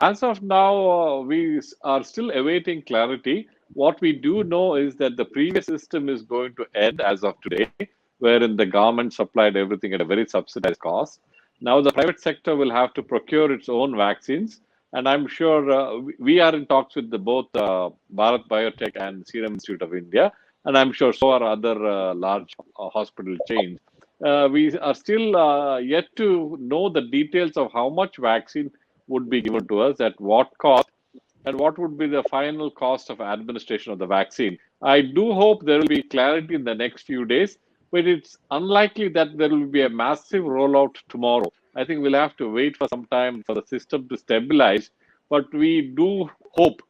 As of now, we are still awaiting clarity. What we do know is that the previous system is going to end as of today, wherein the government supplied everything at a very subsidized cost. Now the private sector will have to procure its own vaccines, and I'm sure we are in talks with both Bharat Biotech and Serum Institute of India, and I'm sure so are other large hospital chains. We are still yet to know the details of how much vaccine would be given to us, at what cost, and what would be the final cost of administration of the vaccine. I do hope there will be clarity in the next few days, but it's unlikely that there will be a massive rollout tomorrow. I think we'll have to wait for some time for the system to stabilize, but we do hope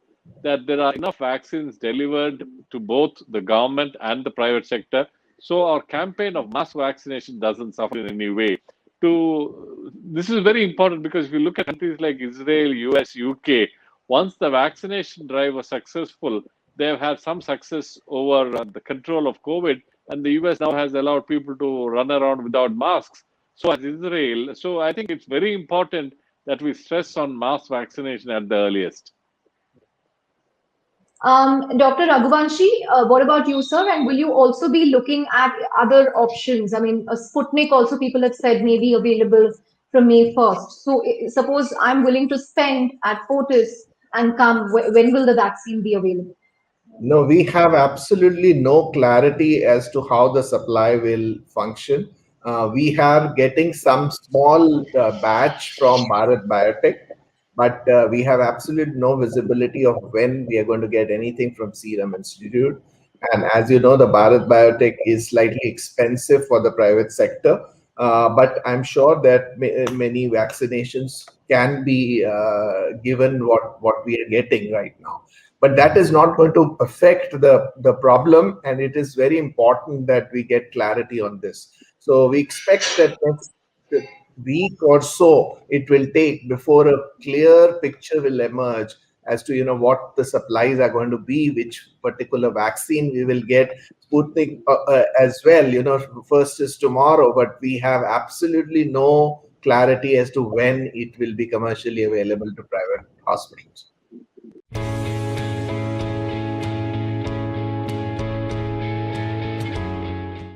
that there are enough vaccines delivered to both the government and the private sector, so our campaign of mass vaccination doesn't suffer in any way. This is very important, because if you look at countries like Israel, US, UK, once the vaccination drive was successful, they have had some success over the control of COVID, and the US now has allowed people to run around without masks. So has Israel. So I think it's very important that we stress on mass vaccination at the earliest. Dr. Raghuvanshi, what about you, sir? And will you also be looking at other options? I mean, a Sputnik also people have said may be available from May 1st. So suppose I'm willing to spend at Fortis and come, when will the vaccine be available? No, we have absolutely no clarity as to how the supply will function. We are getting some small batch from Bharat Biotech, but we have absolutely no visibility of when we are going to get anything from Serum Institute. And as you know, the Bharat Biotech is slightly expensive for the private sector, but I'm sure that many vaccinations can be given what we are getting right now. But that is not going to affect the problem, and it is very important that we get clarity on this. So we expect that next week or so it will take before a clear picture will emerge as to what the supplies are going to be, which particular vaccine we will get. Sputnik as well, first is tomorrow, but we have absolutely no clarity as to when it will be commercially available to private hospitals.